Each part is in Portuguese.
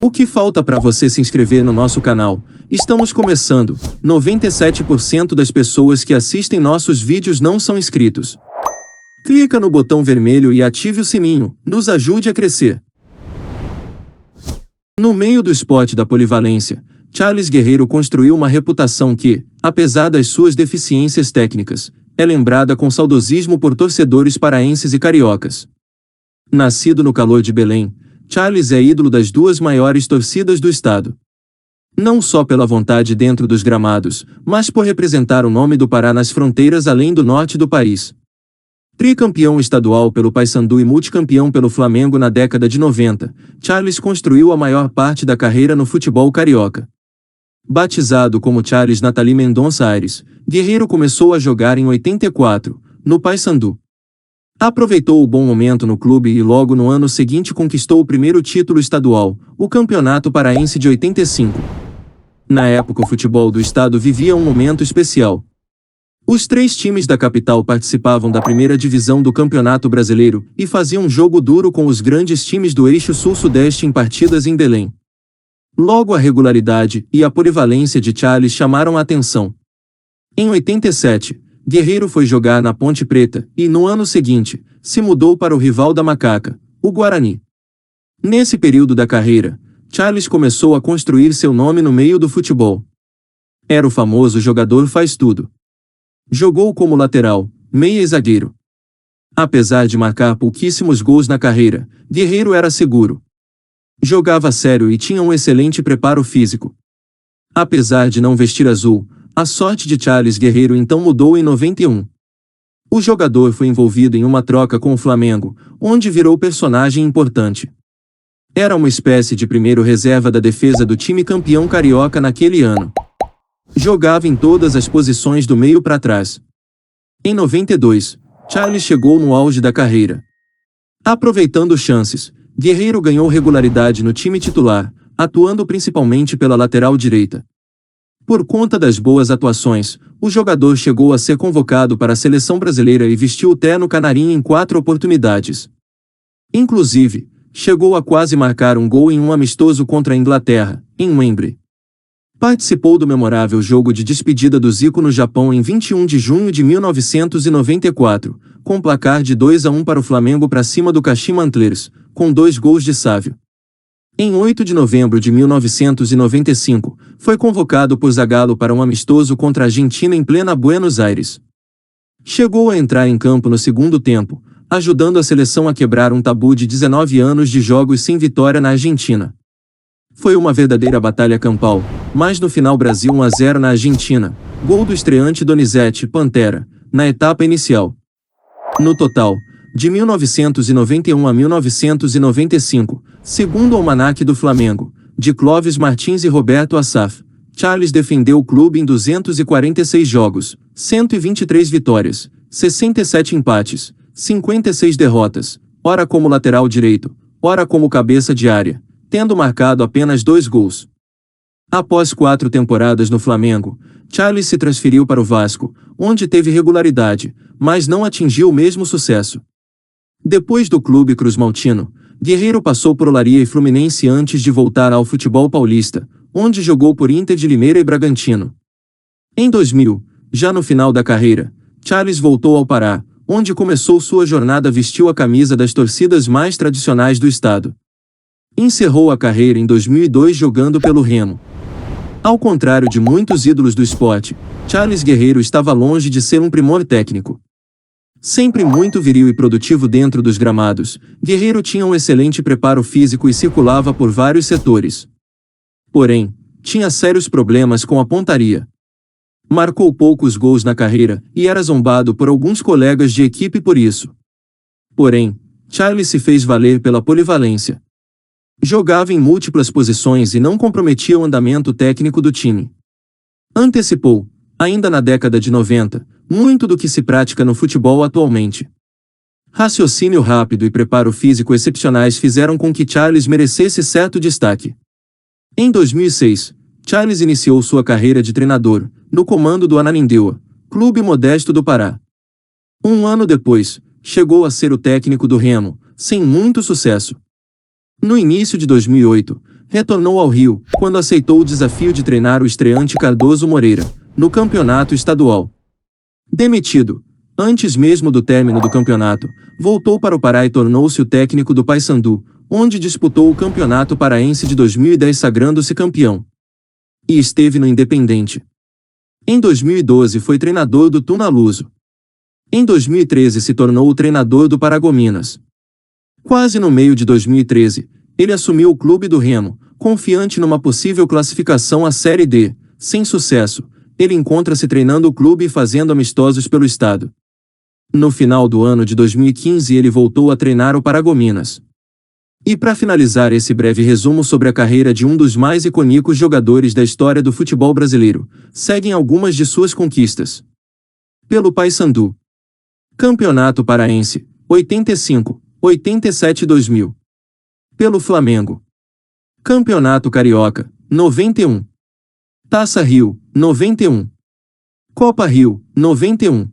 O que falta para você se inscrever no nosso canal? Estamos começando. 97% das pessoas que assistem nossos vídeos não são inscritos. Clica no botão vermelho e ative o sininho. Nos ajude a crescer. No meio do esporte da polivalência, Charles Guerreiro construiu uma reputação que, apesar das suas deficiências técnicas, é lembrada com saudosismo por torcedores paraenses e cariocas. Nascido no calor de Belém, Charles é ídolo das duas maiores torcidas do estado. Não só pela vontade dentro dos gramados, mas por representar o nome do Pará nas fronteiras além do norte do país. Tricampeão estadual pelo Paysandu e multicampeão pelo Flamengo na década de 90, Charles construiu a maior parte da carreira no futebol carioca. Batizado como Charles Nathalie Mendonça Aires, Guerreiro começou a jogar em 84, no Paysandu. Aproveitou o bom momento no clube e logo no ano seguinte conquistou o primeiro título estadual, o Campeonato Paraense de 85. Na época o futebol do estado vivia um momento especial. Os 3 times da capital participavam da primeira divisão do Campeonato Brasileiro e faziam um jogo duro com os grandes times do eixo sul-sudeste em partidas em Belém. Logo a regularidade e a polivalência de Charles chamaram a atenção. Em 87, Guerreiro foi jogar na Ponte Preta e, no ano seguinte, se mudou para o rival da Macaca, o Guarani. Nesse período da carreira, Charles começou a construir seu nome no meio do futebol. Era o famoso jogador faz-tudo. Jogou como lateral, meia e zagueiro. Apesar de marcar pouquíssimos gols na carreira, Guerreiro era seguro. Jogava sério e tinha um excelente preparo físico. Apesar de não vestir azul, a sorte de Charles Guerreiro então mudou em 91. O jogador foi envolvido em uma troca com o Flamengo, onde virou personagem importante. Era uma espécie de primeiro reserva da defesa do time campeão carioca naquele ano. Jogava em todas as posições do meio para trás. Em 92, Charles chegou no auge da carreira. Aproveitando chances, Guerreiro ganhou regularidade no time titular, atuando principalmente pela lateral direita. Por conta das boas atuações, o jogador chegou a ser convocado para a seleção brasileira e vestiu o terno canarinho em 4 oportunidades. Inclusive, chegou a quase marcar um gol em um amistoso contra a Inglaterra, em Wembley. Participou do memorável jogo de despedida do Zico no Japão em 21 de junho de 1994, com placar de 2-1 para o Flamengo para cima do Kashima Antlers, com 2 gols de Sávio. Em 8 de novembro de 1995, foi convocado por Zagallo para um amistoso contra a Argentina em plena Buenos Aires. Chegou a entrar em campo no segundo tempo, ajudando a seleção a quebrar um tabu de 19 anos de jogos sem vitória na Argentina. Foi uma verdadeira batalha campal, mas no final Brasil 1-0 na Argentina, gol do estreante Donizete Pantera, na etapa inicial. No total, de 1991 a 1995, segundo o Almanaque do Flamengo, de Clóvis Martins e Roberto Assaf, Charles defendeu o clube em 246 jogos, 123 vitórias, 67 empates, 56 derrotas, ora como lateral direito, ora como cabeça de área, tendo marcado apenas 2 gols. Após 4 temporadas no Flamengo, Charles se transferiu para o Vasco, onde teve regularidade, mas não atingiu o mesmo sucesso. Depois do clube cruzmaltino, Guerreiro passou por Olaria e Fluminense antes de voltar ao futebol paulista, onde jogou por Inter de Limeira e Bragantino. Em 2000, já no final da carreira, Charles voltou ao Pará, onde começou sua jornada, vestiu a camisa das torcidas mais tradicionais do estado. Encerrou a carreira em 2002 jogando pelo Remo. Ao contrário de muitos ídolos do esporte, Charles Guerreiro estava longe de ser um primor técnico. Sempre muito viril e produtivo dentro dos gramados, Guerreiro tinha um excelente preparo físico e circulava por vários setores. Porém, tinha sérios problemas com a pontaria. Marcou poucos gols na carreira e era zombado por alguns colegas de equipe por isso. Porém, Charles se fez valer pela polivalência. Jogava em múltiplas posições e não comprometia o andamento técnico do time. Antecipou, ainda na década de 90, muito do que se pratica no futebol atualmente. Raciocínio rápido e preparo físico excepcionais fizeram com que Charles merecesse certo destaque. Em 2006, Charles iniciou sua carreira de treinador, no comando do Ananindeua, clube modesto do Pará. Um ano depois, chegou a ser o técnico do Remo, sem muito sucesso. No início de 2008, retornou ao Rio, quando aceitou o desafio de treinar o estreante Cardoso Moreira, no campeonato estadual. Demitido, antes mesmo do término do campeonato, voltou para o Pará e tornou-se o técnico do Paysandu, onde disputou o Campeonato Paraense de 2010 sagrando-se campeão. E esteve no Independente. Em 2012 foi treinador do Tunaluso. Em 2013 se tornou o treinador do Paragominas. Quase no meio de 2013, ele assumiu o clube do Remo, confiante numa possível classificação à Série D. Sem sucesso, ele encontra-se treinando o clube e fazendo amistosos pelo estado. No final do ano de 2015 ele voltou a treinar o Paragominas. E para finalizar esse breve resumo sobre a carreira de um dos mais icônicos jogadores da história do futebol brasileiro, seguem algumas de suas conquistas. Pelo Paysandu. Campeonato Paraense, 85, 87 e 2000. Pelo Flamengo. Campeonato Carioca, 91. Taça Rio, 91. Copa Rio, 91.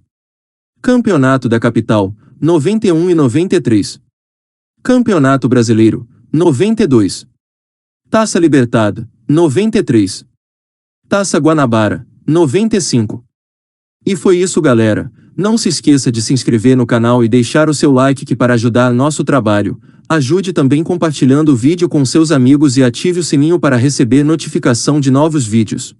Campeonato da Capital, 91 e 93. Campeonato Brasileiro, 92. Taça Libertada, 93. Taça Guanabara, 95. E foi isso, galera. Não se esqueça de se inscrever no canal e deixar o seu like, que para ajudar nosso trabalho, ajude também compartilhando o vídeo com seus amigos e ative o sininho para receber notificação de novos vídeos.